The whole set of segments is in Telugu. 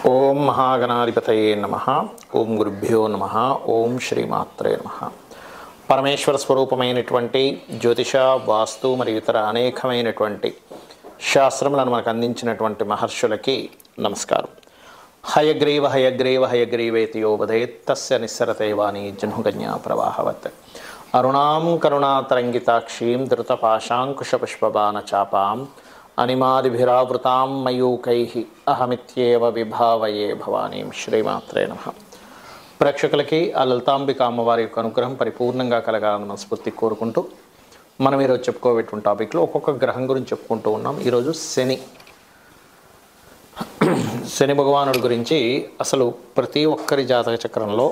ఓం మహాగణాధిపతయే నమః. ఓం గురుభ్యో నమః. ఓం శ్రీమాత్రే నమః. పరమేశ్వర స్వరూపమైనటువంటి జ్యోతిష, వాస్తు మరియు ఇతర అనేకమైనటువంటి శాస్త్రములను మనకు అందించినటువంటి మహర్షులకి నమస్కారం. హయగ్రీవ హయగ్రీవ హయగ్రీవేతి యోవదేత్ తస్య నిస్సరతే వాణి జహ్నుగన్యా ప్రవాహవత్. అరుణాం కరుణాతరంగితాక్షీం ధృతపాశాంకుశపుష్పబాణ చాపాం అనిమాదిభిరావృతాం మయూకైః అహమిత్యేవ విభావయే భవానీం. శ్రీమాత్రే నమః. ప్రేక్షకులకి ఆ లలితాంబిక అమ్మవారి యొక్క అనుగ్రహం పరిపూర్ణంగా కలగాలని మనస్ఫూర్తి కోరుకుంటూ మనం ఈరోజు చెప్పుకోబెట్టిన టాపిక్లో ఒక్కొక్క గ్రహం గురించి చెప్పుకుంటూ ఉన్నాం. ఈరోజు శని భగవానుడి గురించి అసలు ప్రతి ఒక్కరి జాతక చక్రంలో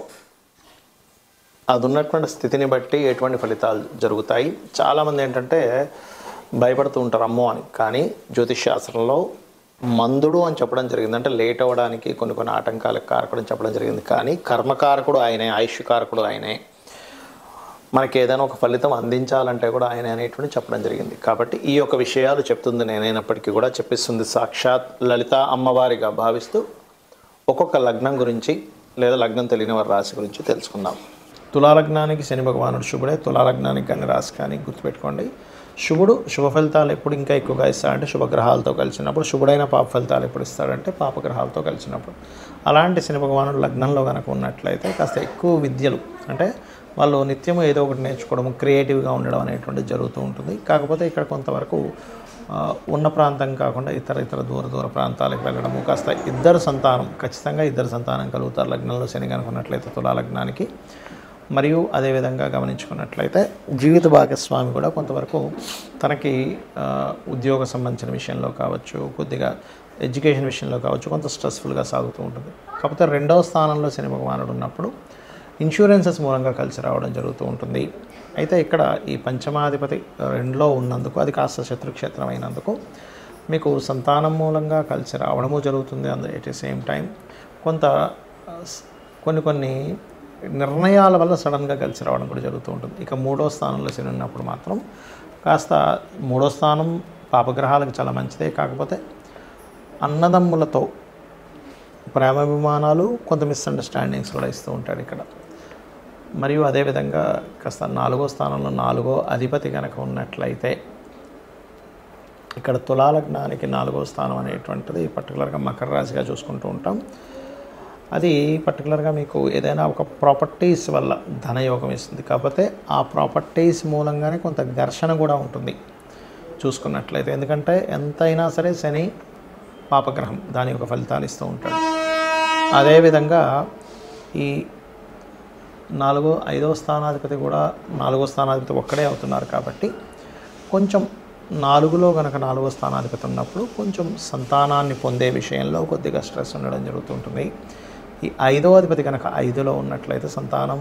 అది ఉన్నటువంటి స్థితిని బట్టి ఎటువంటి ఫలితాలు జరుగుతాయి. చాలామంది ఏంటంటే భయపడుతూ ఉంటారు అమ్మో అని. కానీ జ్యోతిష్ శాస్త్రంలో మందుడు అని చెప్పడం జరిగింది. అంటే లేట్ అవ్వడానికి కొన్ని ఆటంకాలకు కారకుడు అని చెప్పడం జరిగింది. కానీ కర్మకారకుడు ఆయనే, ఆయుష్కారకుడు ఆయనే, మనకి ఏదైనా ఒక ఫలితం అందించాలంటే కూడా ఆయన అనేటువంటి చెప్పడం జరిగింది. కాబట్టి ఈ యొక్క విషయాలు చెప్తుంది నేనైనప్పటికీ కూడా చెప్పిస్తుంది సాక్షాత్ లలిత అమ్మవారిగా భావిస్తూ ఒక్కొక్క లగ్నం గురించి లేదా లగ్నం తెలియని వారి రాశి గురించి తెలుసుకుందాం. తులాలగ్నానికి శని భగవానుడు శుభుడే. తులాలగ్నానికి కానీ రాశి కానీ గుర్తుపెట్టుకోండి. శుభుడు శుభ ఫలితాలు ఎప్పుడు ఇంకా ఎక్కువగా ఇస్తాడంటే శుభగ్రహాలతో కలిసినప్పుడు. శుభుడైన పాప ఫలితాలు ఎప్పుడు ఇస్తాడంటే పాపగ్రహాలతో కలిసినప్పుడు. అలాంటి శని భగవానుడు లగ్నంలో కనుక ఉన్నట్లయితే కాస్త ఎక్కువ విద్యలు, అంటే వాళ్ళు నిత్యము ఏదో ఒకటి నేర్చుకోవడం, క్రియేటివ్గా ఉండడం అనేటువంటిది జరుగుతూ ఉంటుంది. కాకపోతే ఇక్కడ కొంతవరకు ఉన్న ప్రాంతం కాకుండా ఇతర దూర ప్రాంతాలకు వెళ్ళడము, కాస్త ఖచ్చితంగా ఇద్దరు సంతానం కలుగుతారు లగ్నంలో శని కనుక ఉన్నట్లయితే తులాలగ్నానికి. మరియు అదేవిధంగా గమనించుకున్నట్లయితే జీవిత భాగస్వామి కూడా కొంతవరకు తనకి ఉద్యోగ సంబంధించిన విషయంలో కావచ్చు, కొద్దిగా ఎడ్యుకేషన్ విషయంలో కావచ్చు, కొంత స్ట్రెస్ఫుల్గా సాగుతూ ఉంటుంది. కాకపోతే రెండవ స్థానంలో శని భగవానుడు ఉన్నప్పుడు ఇన్సూరెన్సెస్ మూలంగా కలిసి రావడం జరుగుతూ ఉంటుంది. అయితే ఇక్కడ ఈ పంచమాధిపతి రెండులో ఉన్నందుకు, అది కాస్త శత్రుక్షేత్రం అయినందుకు మీకు సంతానం మూలంగా కలిసి రావడము జరుగుతుంది. ఎట్ ది సేమ్ టైం కొన్ని నిర్ణయాల వల్ల సడన్గా కలిసి రావడం కూడా జరుగుతూ ఉంటుంది. ఇక మూడో స్థానంలో శని ఉన్నప్పుడు మాత్రం కాస్త మూడో స్థానం పాపగ్రహాలకు చాలా మంచిదే. కాకపోతే అన్నదమ్ములతో ప్రేమాభిమానాలు, కొంత మిస్అండర్స్టాండింగ్స్ కూడా ఇస్తూ ఉంటాడు ఇక్కడ. మరియు అదేవిధంగా కాస్త నాలుగో స్థానంలో నాలుగో అధిపతి కనుక ఉన్నట్లయితే ఇక్కడ తులాలగ్నానికి నాలుగో స్థానం అనేటువంటిది పర్టికులర్గా మకర రాశిగా చూసుకుంటూ ఉంటాం. అది పర్టికులర్గా మీకు ఏదైనా ఒక ప్రాపర్టీస్ వల్ల ధనయోగం ఇస్తుంది. కాకపోతే ఆ ప్రాపర్టీస్ మూలంగానే కొంత ఘర్షణ కూడా ఉంటుంది చూసుకున్నట్లయితే. ఎందుకంటే ఎంతైనా సరే శని పాపగ్రహం, దాని యొక్క ఫలితాలు ఇస్తూ ఉంటాడు. అదేవిధంగా ఈ ఐదో స్థానాధిపతి కూడా నాలుగో స్థానాధిపతి ఒక్కడే అవుతున్నారు. కాబట్టి కొంచెం నాలుగులో కనుక నాలుగో స్థానాధిపతి ఉన్నప్పుడు కొంచెం సంతానాన్ని పొందే విషయంలో కొద్దిగా స్ట్రెస్ ఉండడం జరుగుతుంటుంది. ఈ ఐదో అధిపతి కనుక 5లో ఉన్నట్లయితే సంతానం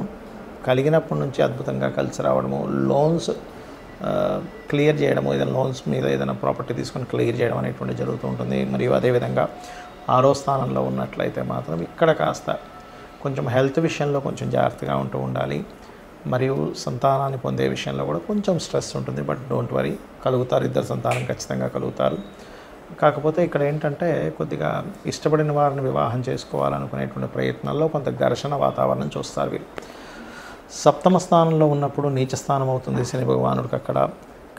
కలిగినప్పటి నుంచి అద్భుతంగా కలిసి రావడము, లోన్స్ క్లియర్ చేయడము, ఏదైనా లోన్స్ మీద ఏదైనా ప్రాపర్టీ తీసుకొని క్లియర్ చేయడం అనేటువంటి జరుగుతూ ఉంటుంది. మరియు అదేవిధంగా 6వ స్థానంలో ఉన్నట్లయితే మాత్రం ఇక్కడ కాస్త కొంచెం హెల్త్ విషయంలో కొంచెం జాగ్రత్తగా ఉంటూ ఉండాలి. మరియు సంతానాన్ని పొందే విషయంలో కూడా కొంచెం స్ట్రెస్ ఉంటుంది. బట్ డోంట్ వరీ, కలుగుతారు, ఇద్దరు సంతానం ఖచ్చితంగా కలుగుతారు. కాకపోతే ఇక్కడ ఏంటంటే కొద్దిగా ఇష్టపడిన వారిని వివాహం చేసుకోవాలనుకునేటువంటి ప్రయత్నాల్లో కొంత ఘర్షణ వాతావరణం చూస్తారు వీరు. 7వ స్థానంలో ఉన్నప్పుడు నీచ స్థానం అవుతుంది శని భగవానుడికి అక్కడ.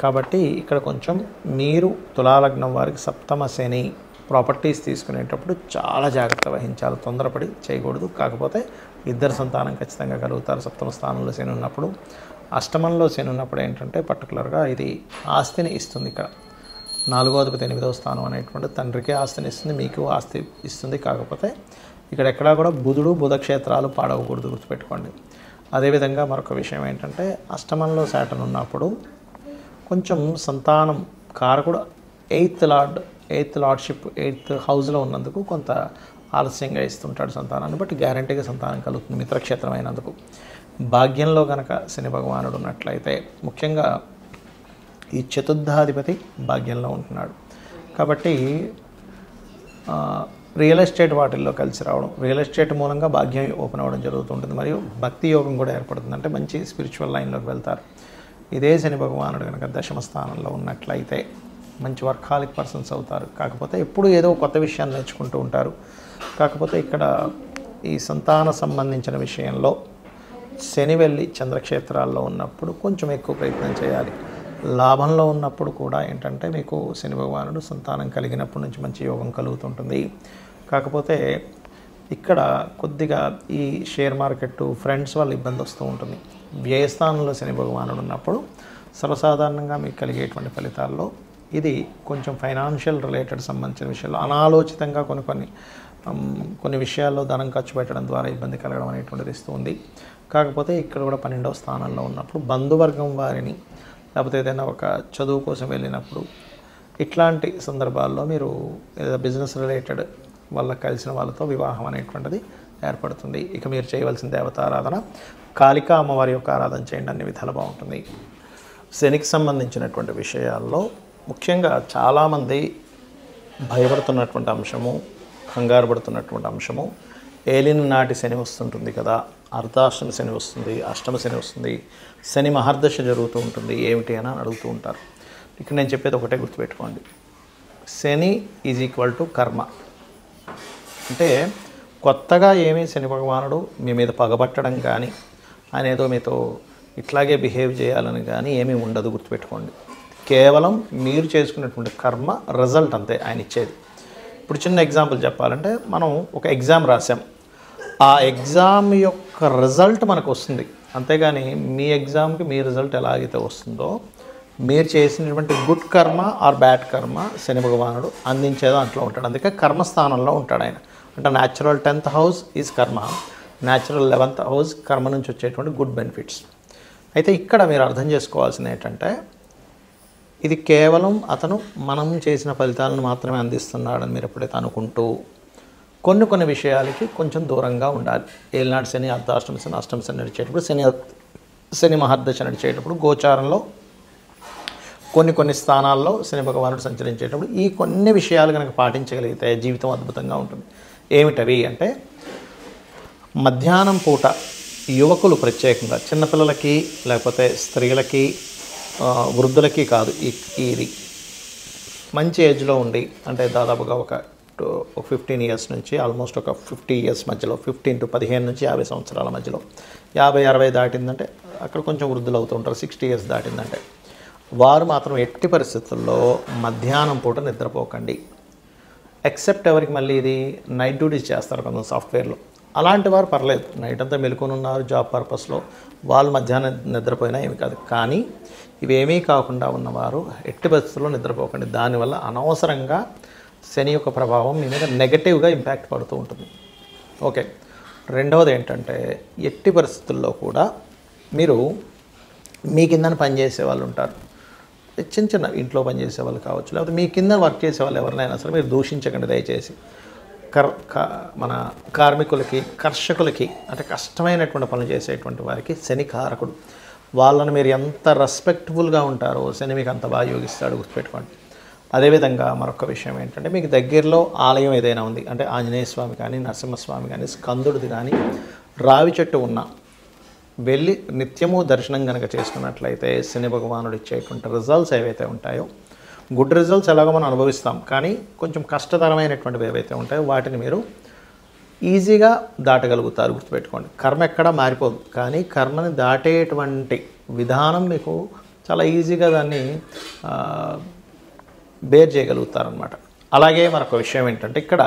కాబట్టి ఇక్కడ కొంచెం మీరు తులాలగ్నం వారికి 7వ శని ప్రాపర్టీస్ తీసుకునేటప్పుడు చాలా జాగ్రత్త వహించాలి, తొందరపడి చేయకూడదు. కాకపోతే ఇద్దరు సంతానం ఖచ్చితంగా కలుగుతారు 7వ స్థానంలో శని ఉన్నప్పుడు. 8మంలో శని ఉన్నప్పుడు ఏంటంటే పర్టికులర్గా ఇది ఆస్తిని ఇస్తుంది. ఇక్కడ 4వ అధిపతి 8వ స్థానం అనేటువంటి తండ్రికి ఆస్తిని ఇస్తుంది, మీకు ఆస్తి ఇస్తుంది. కాకపోతే ఇక్కడ ఎక్కడా కూడా బుధక్షేత్రాలు పాడవకూడదు, గుర్తుపెట్టుకోండి. అదేవిధంగా మరొక విషయం ఏంటంటే 8మంలో శాటర్న్ ఉన్నప్పుడు కొంచెం సంతానం కారకుడు 8th లార్డ్షిప్ 8th హౌస్లో ఉన్నందుకు కొంత ఆలస్యంగా ఇస్తుంటాడు సంతానాన్ని. బట్టి గ్యారంటీగా సంతానం కలుగుతుంది మిత్రక్షేత్రం అయినందుకు. భాగ్యంలో కనుక శని భగవానుడు ఉన్నట్లయితే ముఖ్యంగా ఈ చతుర్థాధిపతి భాగ్యంలో ఉంటున్నాడు. కాబట్టి రియల్ ఎస్టేట్ వాటిల్లో కలిసి రావడం, రియల్ ఎస్టేట్ మూలంగా భాగ్యం ఓపెన్ అవ్వడం జరుగుతుంటుంది. మరియు భక్తి యోగం కూడా ఏర్పడుతుంది, అంటే మంచి స్పిరిచువల్ లైన్లోకి వెళ్తారు. ఇదే శని భగవానుడు కనుక 10వ స్థానంలో ఉన్నట్లయితే మంచి వర్కాలిక్ పర్సన్స్ అవుతారు. కాకపోతే ఎప్పుడు ఏదో కొత్త విషయాన్ని నేర్చుకుంటూ ఉంటారు. కాకపోతే ఇక్కడ ఈ సంతాన సంబంధించిన విషయంలో శని వెళ్ళి చంద్రక్షేత్రాల్లో ఉన్నప్పుడు కొంచెం ఎక్కువ ప్రయత్నం చేయాలి. లాభంలో ఉన్నప్పుడు కూడా ఏంటంటే మీకు శని భగవానుడు సంతానం కలిగినప్పటి నుంచి మంచి యోగం కలుగుతుంటుంది. కాకపోతే ఇక్కడ కొద్దిగా ఈ షేర్ మార్కెట్ ఫ్రెండ్స్ వల్ల ఇబ్బంది వస్తూ ఉంటుంది. వ్యయస్థానంలో శని భగవానుడు ఉన్నప్పుడు సర్వసాధారణంగా మీకు కలిగేటువంటి ఫలితాల్లో ఇది కొంచెం ఫైనాన్షియల్ రిలేటెడ్ సంబంధించిన విషయాల్లో అనాలోచితంగా కొన్ని విషయాల్లో ధనం ఖర్చు పెట్టడం ద్వారా ఇబ్బంది కలగడం అనేటువంటిది ఇస్తుంది. కాకపోతే ఇక్కడ కూడా 12వ స్థానంలో ఉన్నప్పుడు బంధువర్గం వారిని లేకపోతే ఏదైనా ఒక చదువు కోసం వెళ్ళినప్పుడు ఇట్లాంటి సందర్భాల్లో మీరు ఏదైనా బిజినెస్ రిలేటెడ్ వాళ్ళకి కలిసిన వాళ్ళతో వివాహం అనేటువంటిది ఏర్పడుతుంది. ఇక మీరు చేయవలసిన దేవతారాధన కాళికా అమ్మవారి యొక్క ఆరాధన చేయండి, అన్ని విధాలు బాగుంటుంది. శనికి సంబంధించినటువంటి విషయాల్లో ముఖ్యంగా చాలామంది భయపడుతున్నటువంటి అంశము, కంగారు పడుతున్నటువంటి అంశము ఏలిన నాటి శని వస్తుంటుంది కదా, అర్ధాష్టమి శని వస్తుంది, అష్టమ శని వస్తుంది, శని మహర్దశ జరుగుతూ ఉంటుంది ఏమిటి అని అడుగుతూ ఉంటారు. ఇక్కడ నేను చెప్పేది ఒకటే గుర్తుపెట్టుకోండి, శని ఈజ్ ఈక్వల్ టు కర్మ. అంటే కొత్తగా ఏమీ శని భగవానుడు మీ మీద పగబట్టడం కానీ ఆయన ఏదో మీతో ఇట్లాగే బిహేవ్ చేయాలని కానీ ఏమీ ఉండదు, గుర్తుపెట్టుకోండి. కేవలం మీరు చేసుకున్నటువంటి కర్మ రిజల్ట్ అంతే ఆయన ఇచ్చేది. ఇప్పుడు చిన్న ఎగ్జాంపుల్ చెప్పాలంటే మనం ఒక ఎగ్జామ్ రాసాం, ఆ ఎగ్జామ్ యొక్క రిజల్ట్ మనకు వస్తుంది, అంతేగాని మీ ఎగ్జామ్కి మీ రిజల్ట్ ఎలాగైతే వస్తుందో మీరు చేసినటువంటి గుడ్ కర్మ ఆర్ బ్యాడ్ కర్మ శని భగవానుడు అందించే దాంట్లో ఉంటాడు. అందుకే కర్మస్థానంలో ఉంటాడు ఆయన. అంటే న్యాచురల్ 10th హౌస్ ఈజ్ కర్మ, న్యాచురల్ 11th హౌస్ కర్మ నుంచి వచ్చేటువంటి గుడ్ బెనిఫిట్స్. అయితే ఇక్కడ మీరు అర్థం చేసుకోవాల్సింది ఏంటంటే ఇది కేవలం అతను మనం చేసిన ఫలితాలను మాత్రమే అందిస్తున్నాడని మీరు ఎప్పుడైతే అనుకుంటూ కొన్ని విషయాలకి కొంచెం దూరంగా ఉండాలి. ఏలినాటి శని, అర్ధాష్టమి శని, అష్టమి శని నడిచేటప్పుడు, శని మహర్దశ నడిచేటప్పుడు, గోచారంలో కొన్ని స్థానాల్లో శని భగవానుడు సంచరించేటప్పుడు ఈ కొన్ని విషయాలు కనుక పాటించగలిగితే జీవితం అద్భుతంగా ఉంటుంది. ఏమిటవి అంటే మధ్యాహ్నం పూట యువకులు ప్రత్యేకంగా చిన్నపిల్లలకి లేకపోతే స్త్రీలకి వృద్ధులకి కాదు, ఇది మంచి ఏజ్లో ఉండి అంటే దాదాపుగా ఒక 15 ఇయర్స్ నుంచి ఆల్మోస్ట్ ఒక 50 ఇయర్స్ మధ్యలో, 15 to 15 నుంచి 50 సంవత్సరాల మధ్యలో, 50-60 దాటిందంటే అక్కడ కొంచెం వృద్ధులు అవుతూ ఉంటారు. 60 ఇయర్స్ దాటిందంటే వారు మాత్రం ఎట్టి పరిస్థితుల్లో మధ్యాహ్నం పూట నిద్రపోకండి. ఎక్సెప్ట్ ఎవరికి మళ్ళీ ఇది నైట్ డ్యూటీస్ చేస్తారు కొంచెం సాఫ్ట్వేర్లో, అలాంటి వారు పర్లేదు, నైట్ అంతా మెలుకొని ఉన్నారు జాబ్ పర్పస్లో, వాళ్ళు మధ్యాహ్నం నిద్రపోయినా ఏమి కాదు. కానీ ఇవేమీ కాకుండా ఉన్నవారు ఎట్టి పరిస్థితుల్లో నిద్రపోకండి. దానివల్ల అనవసరంగా శని యొక్క ప్రభావం మీ మీద నెగటివ్గా ఇంపాక్ట్ పడుతూ ఉంటుంది. ఓకే, రెండవది ఏంటంటే ఎట్టి పరిస్థితుల్లో కూడా మీరు మీ కింద పనిచేసే వాళ్ళు ఉంటారు, చిన్న ఇంట్లో పనిచేసే వాళ్ళు కావచ్చు, లేకపోతే మీ కింద వర్క్ చేసే వాళ్ళు ఎవరినైనా సరే మీరు దూషించకండి దయచేసి. మన కార్మికులకి, కర్షకులకి అంటే కష్టమైనటువంటి పనులు చేసేటువంటి వారికి శని కారకుడు. వాళ్ళని మీరు ఎంత రెస్పెక్ట్ఫుల్గా ఉంటారో శని మీకు అంత బాగా యోగిస్తాడు, గుర్తుపెట్టుకోండి. అదేవిధంగా మరొక విషయం ఏంటంటే మీకు దగ్గరలో ఆలయం ఏదైనా ఉంది అంటే ఆంజనేయ స్వామి కానీ, నరసింహస్వామి కానీ, స్కందుడిది కానీ, రావి చెట్టు ఉన్న వెళ్ళి నిత్యము దర్శనం కనుక చేసుకున్నట్లయితే శని భగవానుడు ఇచ్చేటువంటి రిజల్ట్స్ ఏవైతే ఉంటాయో, గుడ్ రిజల్ట్స్ ఎలాగో మనం అనుభవిస్తాం, కానీ కొంచెం కష్టతరమైనటువంటివి ఏవైతే ఉంటాయో వాటిని మీరు ఈజీగా దాటగలుగుతారు, గుర్తుపెట్టుకోండి. కర్మ ఎక్కడా మారిపోదు, కానీ కర్మని దాటేటువంటి విధానం మీకు చాలా ఈజీగా దాన్ని బేర్ చేయగలుగుతారనమాట. అలాగే మరొక విషయం ఏంటంటే ఇక్కడ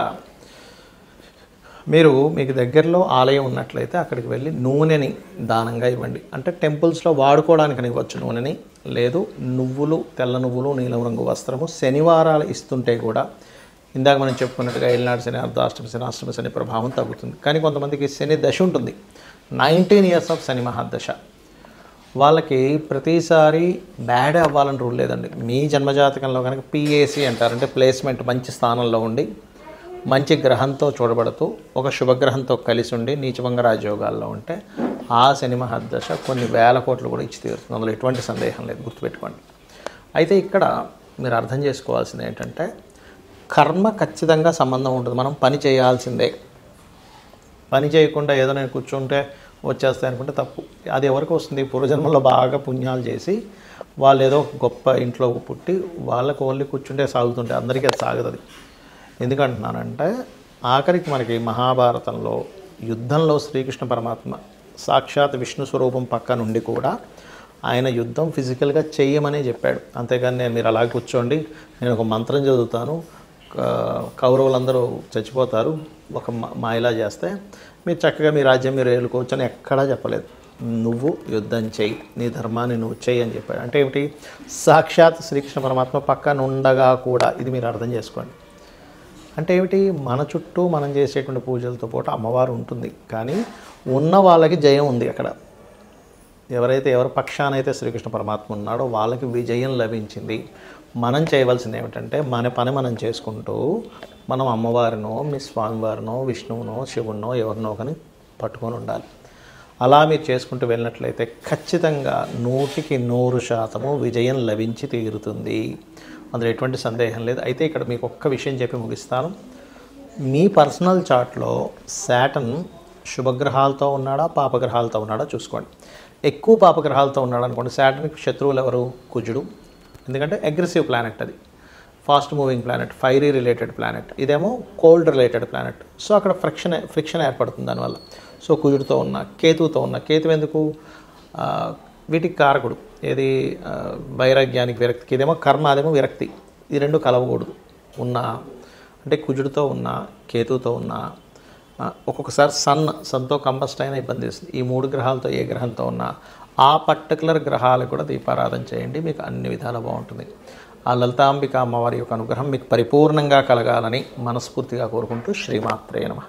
మీకు దగ్గరలో ఆలయం ఉన్నట్లయితే అక్కడికి వెళ్ళి నూనెని దానంగా ఇవ్వండి. అంటే టెంపుల్స్లో వాడుకోవడానికి ఇవ్వచ్చు నూనెని, లేదు నువ్వులు, తెల్ల నువ్వులు, నీలం రంగు వస్త్రము శనివారాలు ఇస్తుంటే కూడా ఇందాక మనం చెప్పుకున్నట్టుగా ఏలినాటి శని, అర్ధాష్టమి శని, అష్టమి శని ప్రభావం తగ్గుతుంది. కానీ కొంతమందికి శని దశ ఉంటుంది, 19 ఇయర్స్ ఆఫ్ శని మహాదశ, వాళ్ళకి ప్రతిసారి బ్యాడ్ అవ్వాలని రూల్ లేదండి. మీ జన్మజాతకంలో కనుక PAC అంటారు, అంటే ప్లేస్మెంట్ మంచి స్థానంలో ఉండి మంచి గ్రహంతో చూడబడుతూ ఒక శుభగ్రహంతో కలిసి ఉండి నీచభంగ రాజయోగాల్లో ఉంటే ఆ శని మహర్దశ కొన్ని వేల కోట్లు కూడా ఇచ్చి తీరుతుంది, అందులో ఎటువంటి సందేహం లేదు, గుర్తుపెట్టుకోండి. అయితే ఇక్కడ మీరు అర్థం చేసుకోవాల్సింది ఏంటంటే కర్మ ఖచ్చితంగా సంబంధం ఉంటుంది. మనం పని చేయాల్సిందే, పని చేయకుండా ఏదో నేను కూర్చుంటే వచ్చేస్తాయి అనుకుంటే తప్పు. అది ఎవరికి వస్తుంది? పూర్వజన్మలో బాగా పుణ్యాలు చేసి వాళ్ళు ఏదో గొప్ప ఇంట్లో పుట్టి వాళ్ళకు ఓన్లీ కూర్చుంటే సాగుతుంటే అందరికీ అది సాగదు. ఎందుకంటున్నానంటే ఆఖరికి మనకి మహాభారతంలో యుద్ధంలో శ్రీకృష్ణ పరమాత్మ సాక్షాత్ విష్ణు స్వరూపం పక్క నుండి కూడా ఆయన యుద్ధం ఫిజికల్గా చెయ్యమనే చెప్పాడు. అంతేగాని నేను మీరు అలా కూర్చోండి, నేను ఒక మంత్రం చదువుతాను, కౌరవులందరూ చచ్చిపోతారు ఒక మాయలా చేస్తే మీరు చక్కగా మీ రాజ్యం మీరు ఏలుకోవచ్చు అని ఎక్కడా చెప్పలేదు. నువ్వు యుద్ధం చెయ్యి, నీ ధర్మాన్ని నువ్వు చెయ్యి అని చెప్పాడు. అంటే ఏమిటి? సాక్షాత్ శ్రీకృష్ణ పరమాత్మ పక్కన ఉండగా కూడా, ఇది మీరు అర్థం చేసుకోండి. అంటే ఏమిటి? మన చుట్టూ మనం చేసేటువంటి పూజలతో పాటు అమ్మవారు ఉంటుంది, కానీ ఉన్న వాళ్ళకి జయం ఉంది అక్కడ. ఎవరి పక్షానైతే శ్రీకృష్ణ పరమాత్మ ఉన్నాడో వాళ్ళకి విజయం లభించింది. మనం చేయవలసింది ఏమిటంటే మన పని మనం చేసుకుంటూ మనం అమ్మవారినో మీ స్వామివారినో విష్ణువునో శివునో ఎవరినో కానీ పట్టుకొని ఉండాలి. అలా మీరు చేసుకుంటూ వెళ్ళినట్లయితే ఖచ్చితంగా 100% విజయం లభించి తీరుతుంది. అందులో ఎటువంటి సందేహం లేదు. అయితే ఇక్కడ మీకు ఒక్క విషయం చెప్పి ముగిస్తాను. మీ పర్సనల్ చార్ట్లో శాటర్న్ శుభగ్రహాలతో ఉన్నాడా పాపగ్రహాలతో ఉన్నాడా చూసుకోండి. ఎక్కువ పాపగ్రహాలతో ఉన్నాడు అనుకోండి, శాటర్న్కి శత్రువులు ఎవరు? కుజుడు. ఎందుకంటే అగ్రెసివ్ ప్లానెట్, అది fast moving planet, fiery related planet. ఇదేమో కోల్డ్ రిలేటెడ్ ప్లానెట్. సో అక్కడ ఫ్రిక్షన్ ఏర్పడుతుంది దానివల్ల. సో కుజుడితో ఉన్న, కేతువుతో ఉన్న, కేతు ఎందుకు? వీటికి కారకుడు. ఏది? వైరాగ్యానికి, విరక్తికి. ఇదేమో కర్మ, అదేమో విరక్తి. ఈ రెండు కలవకూడదు. అంటే కుజుడితో ఉన్న, కేతువుతో ఉన్న, ఒక్కొక్కసారి సన్తో కంబస్ట్ అయినా ఇబ్బంది చేస్తుంది. ఈ 3 గ్రహాలతో ఏ గ్రహంతో ఉన్నా ఆ పర్టికులర్ గ్రహాలకు కూడా దీపారాధన చేయండి, మీకు అన్ని విధాలు బాగుంటుంది. ఆ లలితాంబిక అమ్మవారి యొక్క అనుగ్రహం మీకు పరిపూర్ణంగా కలగాలని మనస్ఫూర్తిగా కోరుకుంటూ శ్రీమాత్రే నమః.